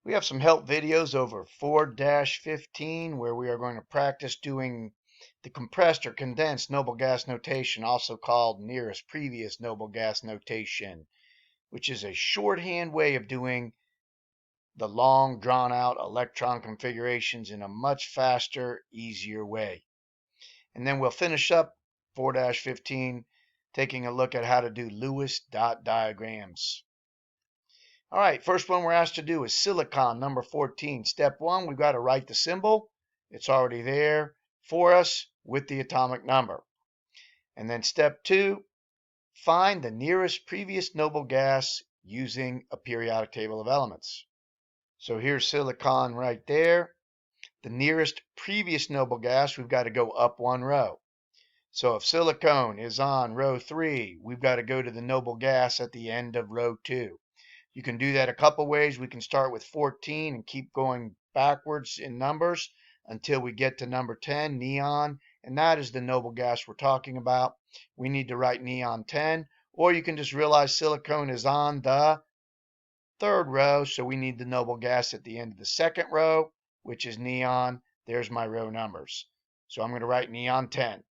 We have some help videos over 4-15 where we are going to practice doing the compressed or condensed noble gas notation, also called nearest previous noble gas notation, which is a shorthand way of doing the long drawn out electron configurations in a much faster, easier way. And then we'll finish up 4-15 taking a look at how to do Lewis dot diagrams. All right, first one we're asked to do is silicon number 14. Step one, we've got to write the symbol. It's already there for us with the atomic number. And then step two, find the nearest previous noble gas using a periodic table of elements. So here's silicon right there. The nearest previous noble gas, we've got to go up one row. So if silicon is on row 3, we've got to go to the noble gas at the end of row 2. You can do that a couple ways. We can start with 14 and keep going backwards in numbers until we get to number 10, neon, and that is the noble gas we're talking about. We need to write neon 10, or you can just realize silicon is on the third row, so we need the noble gas at the end of the second row, which is neon. There's my row numbers. So I'm going to write neon 10.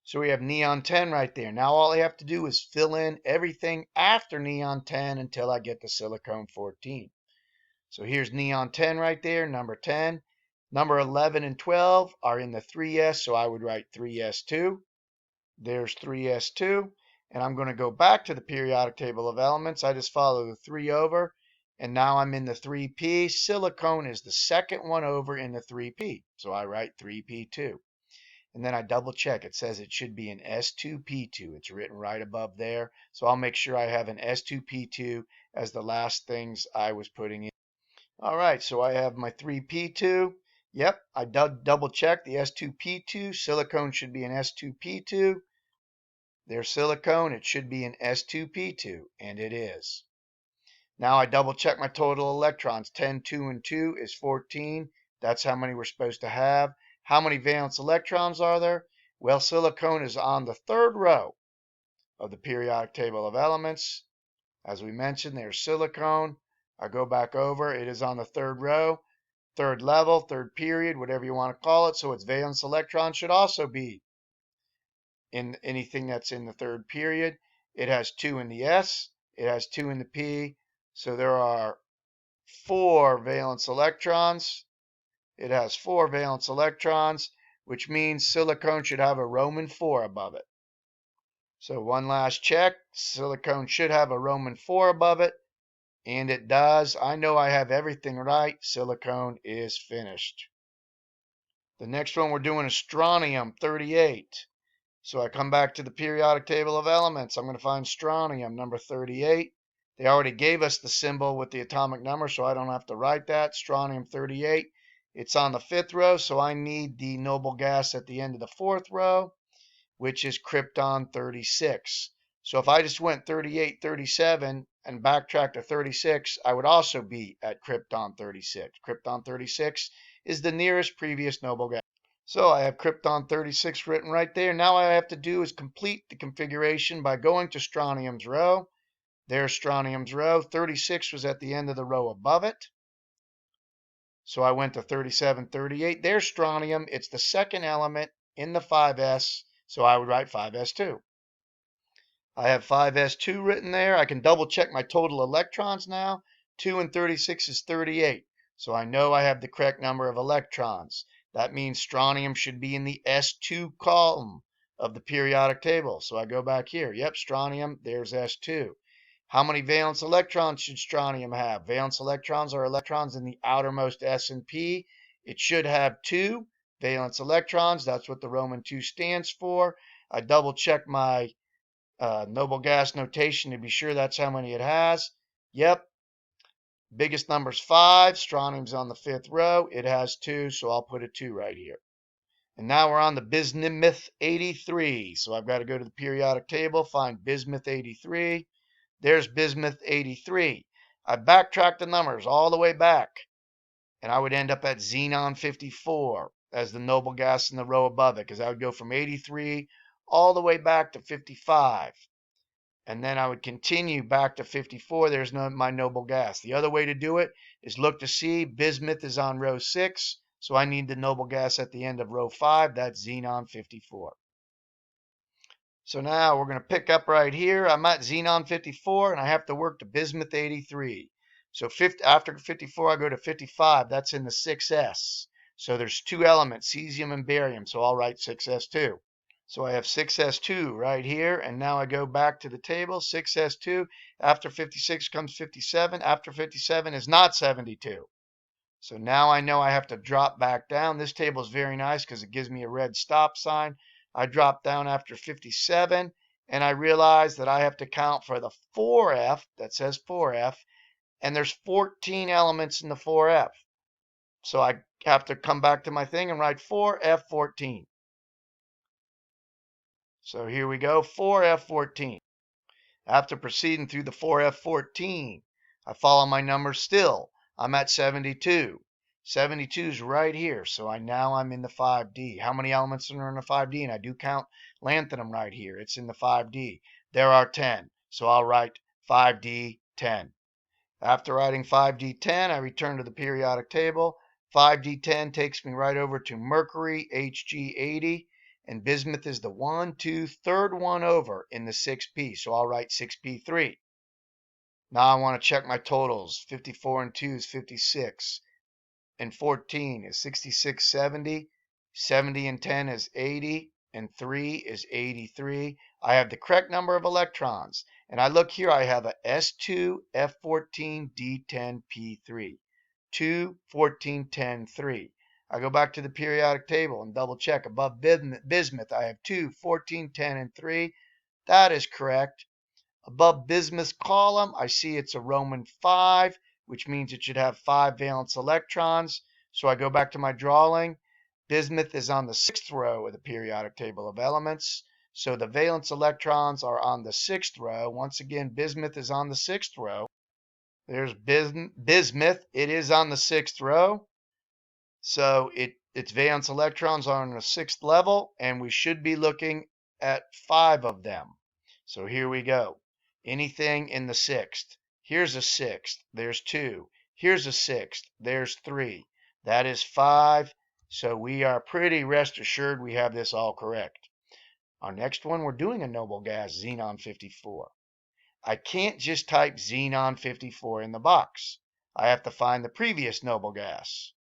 So we have neon 10 right there. Now all I have to do is fill in everything after neon 10 until I get to silicon 14. So here's neon 10 right there, number 10. Number 11 and 12 are in the 3s, so I would write 3s2. There's 3s2. And I'm going to go back to the periodic table of elements. I just follow the 3 over, and now I'm in the 3p. Silicon is the second one over in the 3p, so I write 3p2. And then I double check. It says it should be an S2P2. It's written right above there. So I'll make sure I have an S2P2 as the last things I was putting in. All right, so I have my 3P2. Yep, I double check the S2P2. Silicon should be an S2P2. There's silicon. It should be an S2P2, and it is. Now I double check my total electrons. 10, 2, and 2 is 14. That's how many we're supposed to have. How many valence electrons are there? Well, silicon is on the third row of the periodic table of elements. As we mentioned, there's silicon. I go back over. It is on the third row, third level, third period, whatever you want to call it. So its valence electron should also be in anything that's in the third period. It has 2 in the S. It has 2 in the P. So there are 4 valence electrons. It has 4 valence electrons, which means silicon should have a Roman 4 above it. So one last check. Silicon should have a Roman 4 above it, and it does. I know I have everything right. Silicon is finished. The next one we're doing is strontium 38. So I come back to the periodic table of elements. I'm going to find strontium number 38. They already gave us the symbol with the atomic number, so I don't have to write that. Strontium 38. It's on the 5th row, so I need the noble gas at the end of the 4th row, which is krypton 36. So if I just went 38, 37, and backtracked to 36, I would also be at krypton 36. Krypton 36 is the nearest previous noble gas. So I have krypton 36 written right there. Now all I have to do is complete the configuration by going to strontium's row. There's strontium's row. 36 was at the end of the row above it. So I went to 37, 38. There's strontium. It's the second element in the 5s, so I would write 5s2. I have 5s2 written there. I can double check my total electrons now. 2 and 36 is 38, so I know I have the correct number of electrons. That means strontium should be in the S2 column of the periodic table. So I go back here. Yep, strontium, there's S2. How many valence electrons should strontium have? Valence electrons are electrons in the outermost S and P. It should have 2 valence electrons. That's what the Roman 2 stands for. I double check my noble gas notation to be sure that's how many it has. Yep. Biggest number's 5. Strontium's on the 5th row. It has 2, so I'll put a 2 right here. And now we're on the bismuth 83. So I've got to go to the periodic table, find bismuth 83. There's bismuth 83. I backtracked the numbers all the way back, and I would end up at xenon 54 as the noble gas in the row above it, because I would go from 83 all the way back to 55. and then I would continue back to 54. There's my noble gas. The other way to do it is look to see bismuth is on row 6, so I need the noble gas at the end of row 5. That's xenon 54. So now we're going to pick up right here. I'm at xenon 54, and I have to work to bismuth 83. So after 54, I go to 55. That's in the 6s. So there's two elements, cesium and barium. So I'll write 6s2. So I have 6s2 right here, and now I go back to the table. 6s2. After 56 comes 57. After 57 is not 72. So now I know I have to drop back down. This table is very nice because it gives me a red stop sign. I drop down after 57, and I realize that I have to count for the 4F, that says 4F, and there's 14 elements in the 4F. So I have to come back to my thing and write 4F14. So here we go, 4F14. After proceeding through the 4F14, I follow my numbers still. I'm at 72. 72 is right here, so now I'm in the 5D. How many elements are in the 5D? And I do count lanthanum right here. It's in the 5D. There are 10, so I'll write 5D 10. After writing 5D10, I return to the periodic table. 5D10 takes me right over to mercury, Hg80, and bismuth is the third one over in the 6p, so I'll write 6p3. Now I want to check my totals. 54 and 2 is 56. And 14 is 66, 70. 70 and 10 is 80. And 3 is 83. I have the correct number of electrons. And I look here, I have a S2, F14, D10, P3. 2, 14, 10, 3. I go back to the periodic table and double check. Above bismuth, I have 2, 14, 10, and 3. That is correct. Above bismuth's column, I see it's a Roman 5, which means it should have 5 valence electrons. So I go back to my drawing. Bismuth is on the 6th row of the periodic table of elements. So the valence electrons are on the 6th row. Once again, bismuth is on the 6th row. There's bismuth. It is on the 6th row. So its valence electrons are on the 6th level, and we should be looking at 5 of them. So here we go. Anything in the 6th. Here's a 6th. There's 2. Here's a 6th. There's 3. That is 5. So we are pretty rest assured we have this all correct. Our next one, we're doing a noble gas, xenon 54. I can't just type xenon 54 in the box. I have to find the previous noble gas.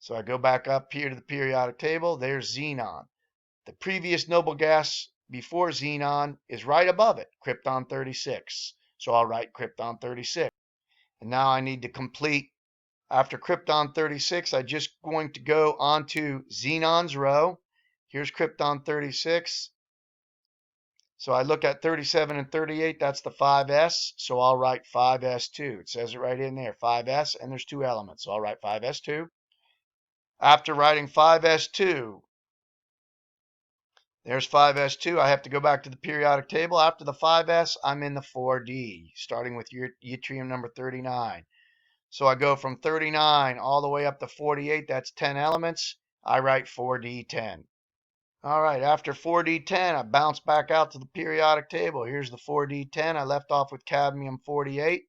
So I go back up here to the periodic table. There's xenon. The previous noble gas before xenon is right above it, krypton 36. So I'll write krypton 36. And now I need to complete, after krypton 36, I'm just going to go on to xenon's row. Here's krypton 36. So I look at 37 and 38, that's the 5s, so I'll write 5s2. It says it right in there, 5s, and there's 2 elements, so I'll write 5s2. After writing 5s2, there's 5s2. I have to go back to the periodic table. After the 5s, I'm in the 4d, starting with yttrium number 39. So I go from 39 all the way up to 48. That's 10 elements. I write 4d10. All right, after 4d10, I bounce back out to the periodic table. Here's the 4d10. I left off with cadmium 48.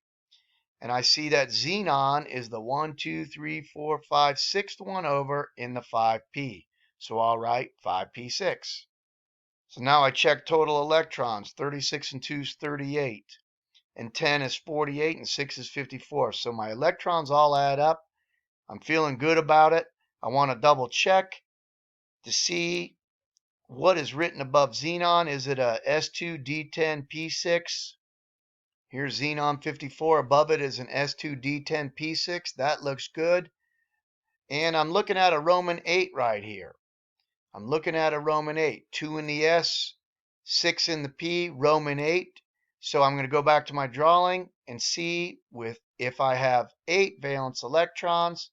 And I see that xenon is the 1, 2, 3, 4, 5, 6th one over in the 5p. So I'll write 5p6. So now I check total electrons. 36 and 2 is 38. And 10 is 48 and 6 is 54. So my electrons all add up. I'm feeling good about it. I want to double check to see what is written above xenon. Is it a S2D10P6? Here's xenon 54. Above it is an S2D10P6. That looks good. And I'm looking at a Roman 8 right here. I'm looking at a Roman 8. 2 in the S, 6 in the P, Roman 8. So I'm going to go back to my drawing and see if I have 8 valence electrons.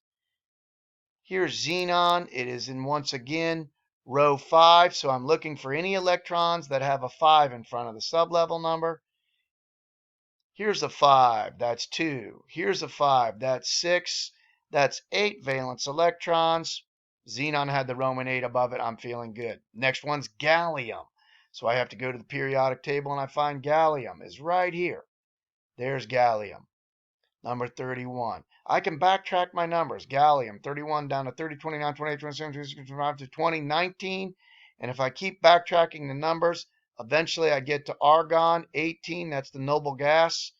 Here's xenon. It is in, once again, row 5. So I'm looking for any electrons that have a 5 in front of the sublevel number. Here's a 5. That's 2. Here's a 5. That's 6. That's 8 valence electrons. Xenon had the Roman 8 above it. I'm feeling good. Next one's gallium. So I have to go to the periodic table and I find gallium is right here. There's gallium, number 31. I can backtrack my numbers. Gallium, 31 down to 30, 29, 28, 27, 26, 25 to 20, 19. And if I keep backtracking the numbers, eventually I get to argon, 18. That's the noble gas.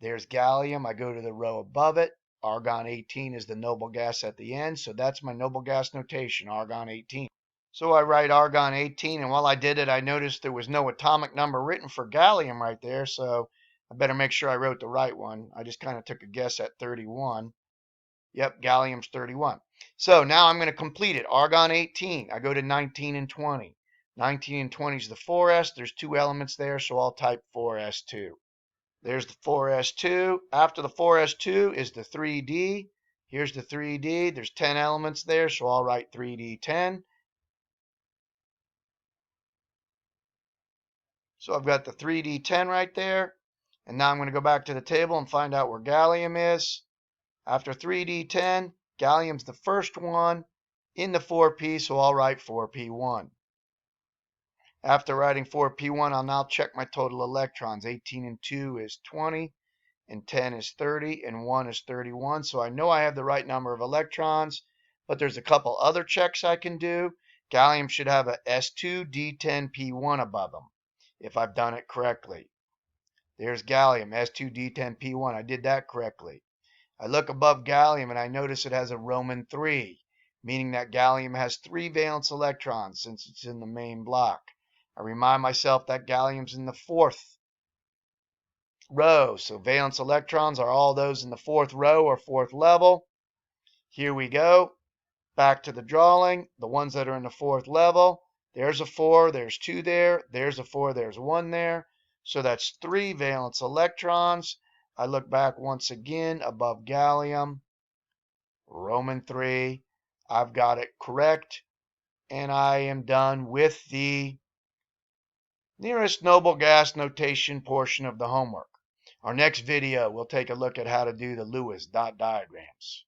There's gallium. I go to the row above it. Argon 18 is the noble gas at the end. So that's my noble gas notation, argon 18. So I write argon 18, and while I did it, I noticed there was no atomic number written for gallium right there, so I better make sure I wrote the right one. I just kind of took a guess at 31. Yep, gallium's 31. So now I'm going to complete it. Argon 18, I go to 19 and 20. 19 and 20 is the 4s. There's two elements there, so I'll type 4s2. There's the 4s2. After the 4s2 is the 3d. Here's the 3d. There's 10 elements there, so I'll write 3d10. So I've got the 3d10 right there. And now I'm going to go back to the table and find out where gallium is. After 3d10, gallium's the first one in the 4p, so I'll write 4p1. After writing 4p1, I'll now check my total electrons. 18 and 2 is 20, and 10 is 30, and 1 is 31. So I know I have the right number of electrons, but there's a couple other checks I can do. Gallium should have a S2D10P1 above them, if I've done it correctly. There's gallium, S2D10P1. I did that correctly. I look above gallium and I notice it has a Roman 3, meaning that gallium has 3 valence electrons since it's in the main block. I remind myself that gallium's in the 4th row, so valence electrons are all those in the 4th row or 4th level. Here we go. Back to the drawing, the ones that are in the 4th level. There's a 4, there's 2 there, there's a 4, there's 1 there. So that's 3 valence electrons. I look back once again above gallium, Roman 3. I've got it correct, and I am done with the nearest noble gas notation portion of the homework. Our next video, we'll take a look at how to do the Lewis dot diagrams.